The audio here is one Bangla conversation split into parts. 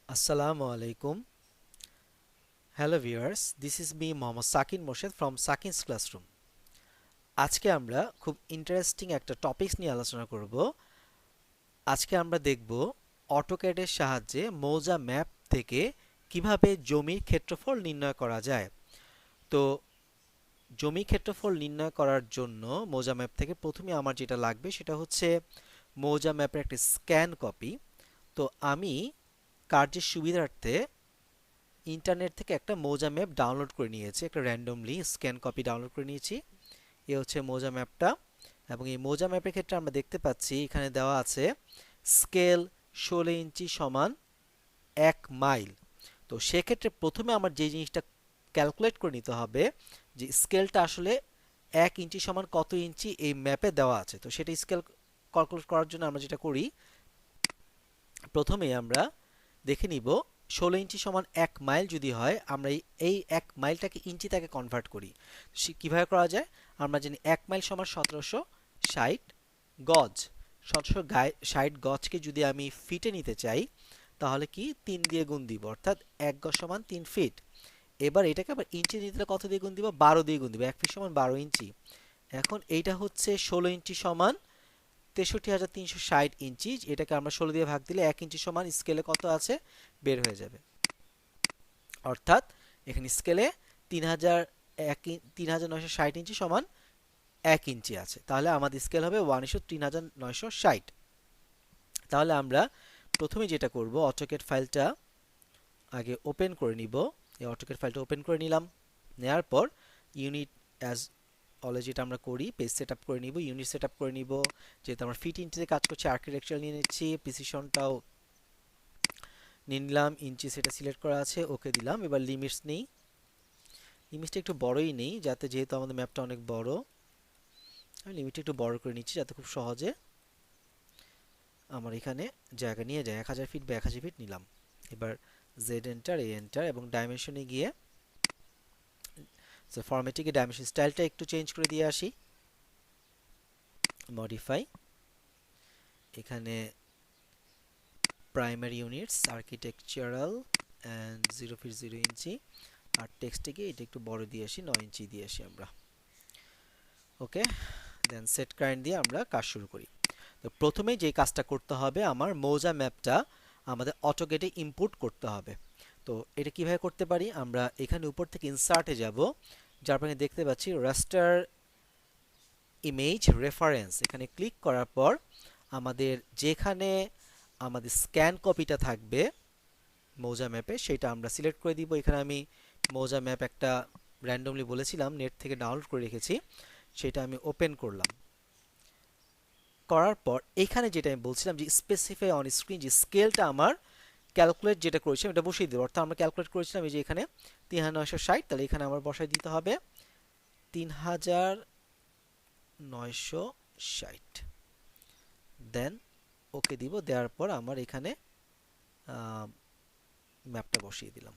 Assalamu alaikum. Hello viewers, this is me Mohammad Sakin Morshed from Sakin's Classroom. আজকে আমরা খুব ইন্টারেস্টিং একটা টপিকস নিয়ে আলোচনা করব। আজকে আমরা দেখব অটোক্যাডের সাহায্যে মৌজা ম্যাপ থেকে কিভাবে জমির ক্ষেত্রফল নির্ণয় করা যায়। তো জমি ক্ষেত্রফল নির্ণয় করার জন্য মৌজা ম্যাপ থেকে প্রথমে আমার যেটা লাগবে সেটা হচ্ছে মৌজা ম্যাপের একটা স্ক্যান কপি। তো আমি কার্যের সুবিধার্থে ইন্টারনেট থেকে একটা মৌজা ম্যাপ ডাউনলোড করে নিয়েছি, একটা র্যান্ডমলি স্ক্যান কপি ডাউনলোড করে নিয়েছি। এ হচ্ছে মৌজা ম্যাপটা, এবং এই মৌজা ম্যাপের ক্ষেত্রে আমরা দেখতে পাচ্ছি এখানে দেওয়া আছে স্কেল 16 ইঞ্চি সমান 1 মাইল। তো সেক্ষেত্রে প্রথমে আমার যে জিনিসটা ক্যালকুলেট করে নিতে হবে যে স্কেলটা আসলে 1 ইঞ্চি সমান কত ইঞ্চি এই ম্যাপে দেওয়া আছে। তো সেটা স্কেল ক্যালকুলেট করার জন্য আমরা যেটা করি, প্রথমে আমরা দেখে নিব 16 ইঞ্চি সমান 1 মাইল যদি হয়, আমরা এই 1 মাইলটাকে ইঞ্চিতে কনভার্ট করি। কিভাবে করা যায়? আমরা জানি 1 মাইল সমান 1760 গজ। 1760 গজকে যদি আমি ফিটে নিতে চাই তাহলে কি 3 দিয়ে গুণ দিব, অর্থাৎ 1 গজ সমান 3 ফিট। এবার এটাকে আবার ইঞ্চি নিতে কত দিয়ে গুণ দিব? 12 দিয়ে গুণ দিব। 1 ফিট সমান 12 ইঞ্চি। এখন এইটা হচ্ছে 16 ইঞ্চি সমান 63,360 ইঞ্চি। এটাকে আমরা 16 দিয়ে ভাগ দিলে 1 ইঞ্চি সমান স্কেলে কত আছে বের হয়ে যাবে। অর্থাৎ এখানে স্কেলে 3,960 ইঞ্চি সমান 1 ইঞ্চি আছে। তাহলে আমাদের স্কেল হবে 1:3,960। তাহলে আমরা প্রথমে যেটা করব, অটোক্যাড ফাইলটা আগে ওপেন করে নিব। এই অটোক্যাড ফাইলটা ওপেন করে নিলাম। নেওয়ার পর ইউনিট অ্যাজ অলওয়েজ যেটা আমরা করি, পেজ সেট আপ করে নিব, ইউনিট সেট আপ করে নিব। যেহেতু আমরা ফিট ইঞ্চিতে কাজ করছি, আর্কিটেকচার নিয়ে নিচ্ছি, প্রিসিশনটাও নিয়ে নিলাম, ইঞ্চি সেটা সিলেক্ট করা আছে, ওকে দিলাম। এবার লিমিটস নেই, লিমিটটা একটু বড়ই নেই যাতে, যেহেতু আমাদের ম্যাপটা অনেক বড়, আমি লিমিটটা একটু বড় করে নিচ্ছি যাতে খুব সহজে আমার এখানে জায়গা নিয়ে যায়। 1000 ফিট বা 1000 ফিট নিলাম। এবার জেড এন্টার, এ এন্টার, এবং ডাইমেনশনে গিয়ে ফরম্যাটে গিয়ে ডাইমেনশন স্টাইলটা একটু চেঞ্জ করে দিয়ে আসি, মডিফাই। এখানে primary units architectural and 0 feet 0 inch, আর টেক্সটে গিয়ে এটা একটু বড় দিয়ে আসি, 9 ইঞ্চি দিয়ে আসি আমরা। ওকে, দেন সেট কারেন্ট দিয়ে আমরা কাজ শুরু করি। তো প্রথমে যে কাজটা করতে হবে, আমার মৌজা ম্যাপটা আমাদের অটোক্যাডে ইম্পোর্ট করতে হবে। তো এটা কিভাবে করতে পারি? আমরা এখানে উপর থেকে ইনসার্টে যাব, যার পরে দেখতে পাচ্ছি রাস্টার ইমেজ রেফারেন্স। এখানে ক্লিক করার পর আমাদের যেখানে আমাদের স্ক্যান কপিটা থাকবে মৌজা ম্যাপে সেটা আমরা সিলেক্ট করে দিব। এখানে আমি মৌজা ম্যাপ একটা র্যান্ডমলি বলেছিলাম নেট থেকে ডাউনলোড করে রেখেছি, সেটা আমি ওপেন করলাম। করার পর এখানে যেটা আমি বলছিলাম যে স্পেসিফাই অন স্ক্রিন, যে স্কেলটা আমার ক্যালকুলেট যেটা করেছিলাম এটা বসিয়ে দেবো। অর্থাৎ আমরা ক্যালকুলেট করেছিলাম এই যে এখানে 3,960, তাহলে এখানে আমার বসাই দিতে হবে 3,960। দেন ওকে দিব। দেওয়ার পর আমার এখানে ম্যাপটা বসিয়ে দিলাম।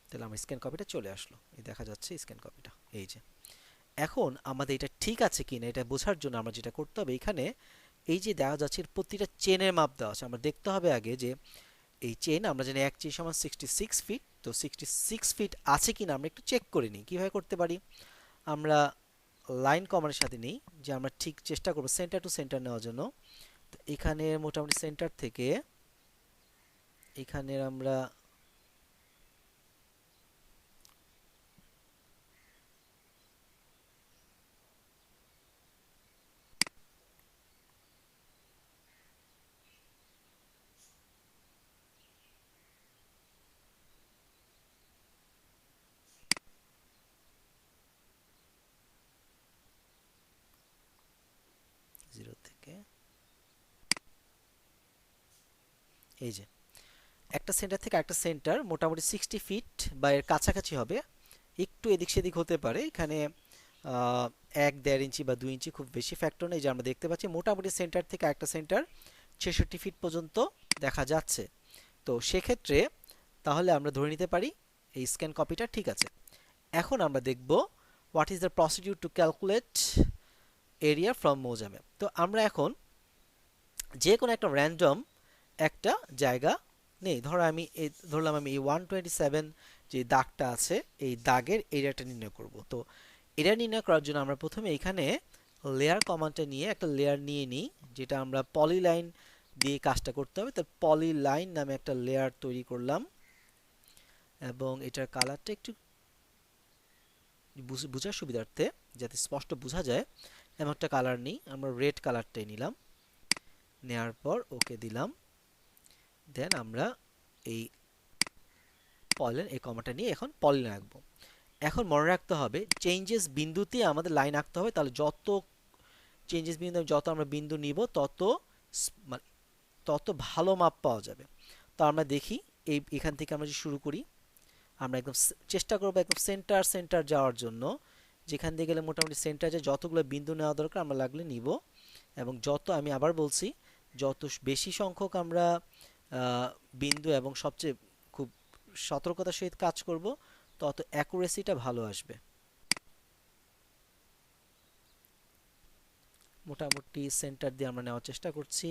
তাহলে আমার স্ক্যান কপিটা চলে আসলো, এই দেখা যাচ্ছে স্ক্যান কপিটা। এই যে এখন আমাদের এটা ঠিক আছে কিনা এটা বোঝার জন্য আমরা যেটা করতে হবে, এখানে এই যে দেখা যাচ্ছে প্রতিটা চেনের মাপ দেওয়া আছে, আমরা দেখতে হবে আগে যে এই চেন, আমরা জানি এক চেন সমান 66 ফিট। তো 66 ফিট আছে কিনা আমরা একটু চেক করে নিই। কীভাবে করতে পারি? আমরা লাইন কমান্ডের সাথে নিই, যে আমরা ঠিক চেষ্টা করবো সেন্টার টু সেন্টার নেওয়ার জন্য। তো এখানে মোটামুটি সেন্টার থেকে এখানের আমরা জিরো থেকে এই যে একটা সেন্টার থেকে একটা সেন্টার মোটামুটি 60 ফিট বা এর কাছাকাছি হবে, একটু এদিক সেদিক হতে পারে। এখানে 1-1.5 ইঞ্চি বা 2 ইঞ্চি, খুব বেশি ফ্যাক্টর নেই। যে আমরা দেখতে পাচ্ছি মোটামুটি সেন্টার থেকে একটা সেন্টার 66 ফিট পর্যন্ত দেখা যাচ্ছে। তো সেক্ষেত্রে তাহলে আমরা ধরে নিতে পারি এই স্ক্যান কপিটা ঠিক আছে। এখন আমরা দেখব what is the procedure to calculate area from মৌজা ম্যাপ। তো আমরা এখন যে কোনো একটা র্যান্ডম একটা জায়গা নেই। ধরলাম আমি এই 127 যে দাগটা আছে এই দাগের এরিয়াটা নির্ণয় করব। তো এরিয়া নির্ণয় করার জন্য আমরা প্রথমে এখানে লেয়ার কমান্ডটা নিয়ে একটা লেয়ার নিয়ে নিই, যেটা আমরা পলিলাইন দিয়ে কাজটা করতে হবে। তো পলিলাইন নামে একটা লেয়ার তৈরি করলাম এবং এটার কালারটা একটু বোঝার সুবিধার্থে, যাতে স্পষ্ট বোঝা যায়, এমন একটা কালার নিই। আমরা রেড কালারটাই নিলাম, নেওয়ার পর ওকে দিলাম। দেন আমরা এই পলিলাইন এই কমাটা নিয়ে এখন পলিলাইন আঁকবো। এখন মনে রাখতে হবে চেঞ্জেস বিন্দুতে আমাদের লাইন আঁকতে হবে। তাহলে যত চেঞ্জেস বিন্দু যত আমরা বিন্দু নিব মানে তত ভালো মাপ পাওয়া যাবে। তো আমরা দেখি এখান থেকে আমরা যদি শুরু করি, আমরা একদম চেষ্টা করবো একদম সেন্টার সেন্টার যাওয়ার জন্য। যেখান দিয়ে গেলে মোটামুটি সেন্টার যায় যতগুলো বিন্দু নেওয়া দরকার আমরা লাগলে নিব। এবং আমি আবার বলছি, যত বেশি সংখ্যক আমরা বিন্দু এবং সবচেয়ে খুব সতর্কতার সহিত কাজ করব, তত অ্যাকুরেসিটা ভালো আসবে। মোটামুটি সেন্টার দিয়ে আমরা নেওয়ার চেষ্টা করছি।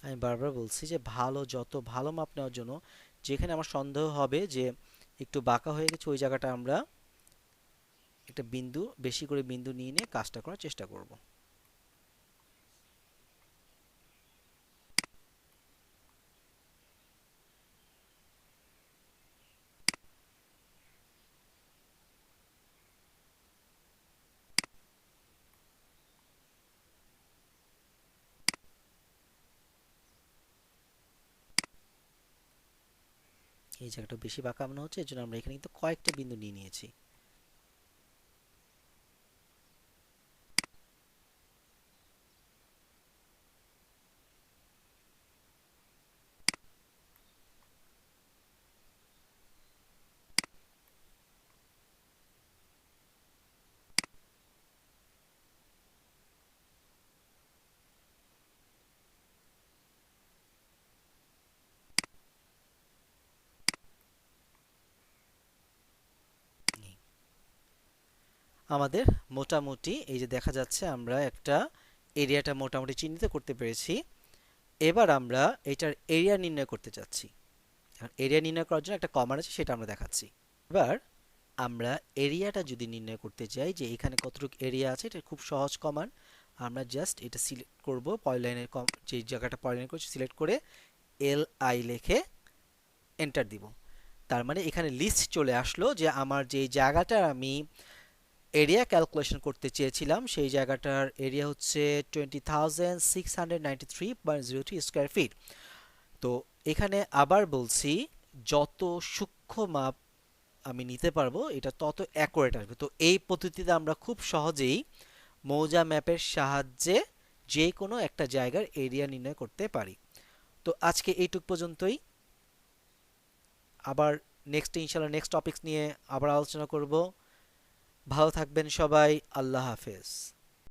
আমি বারবার বলছি যে যত ভালো মাপ নেওয়ার জন্য, যেখানে আমার সন্দেহ হবে যে একটু বাঁকা হয়ে গেছে ওই জায়গাটা আমরা একটা বিন্দু বেশি করে বিন্দু নিয়ে নিয়ে কাজটা করার চেষ্টা করব। এই জায়গাটা বেশি বাঁকা মনে হচ্ছে, এর জন্য আমরা এখানে কিন্তু কয়েকটা বিন্দু নিয়ে নিয়েছি। আমাদের মোটামুটি এই যে দেখা যাচ্ছে আমরা একটা এরিয়াটা মোটামুটি চিহ্নিত করতে পেরেছি। এবার আমরা এটার এরিয়া নির্ণয় করতে চাচ্ছি। এরিয়া নির্ণয় করার জন্য একটা কমান্ড আছে, সেটা আমরা দেখাচ্ছি। এবার আমরা এরিয়াটা যদি নির্ণয় করতে চাই যে এখানে কতটুকু এরিয়া আছে, এটা খুব সহজ কমান্ড। আমরা জাস্ট এটা সিলেক্ট করব, পলিলাইনের যে জায়গাটা পলিলাইন করছি সিলেক্ট করে LI লিখে এন্টার দিব। তার মানে এখানে লিস্ট চলে আসলো যে আমার যে জায়গাটা আমি এরিয়া ক্যালকুলেশন করতে চেয়েছিলাম সেই জায়গাটার এরিয়া হচ্ছে 20,693.03 স্কোয়ার ফিট। তো এখানে আবার বলছি, যত সূক্ষ্ম মাপ আমি নিতে পারবো এটা তত অ্যাকুরেট আসবে। তো এই পদ্ধতিতে আমরা খুব সহজেই মৌজা ম্যাপের সাহায্যে যে কোনো একটা জায়গার এরিয়া নির্ণয় করতে পারি। তো আজকে এইটুক পর্যন্তই। আবার ইনশাল্লাহ নেক্সট টপিকস নিয়ে আবার আলোচনা করব। ভালো থাকবেন সবাই। আল্লাহ হাফেজ।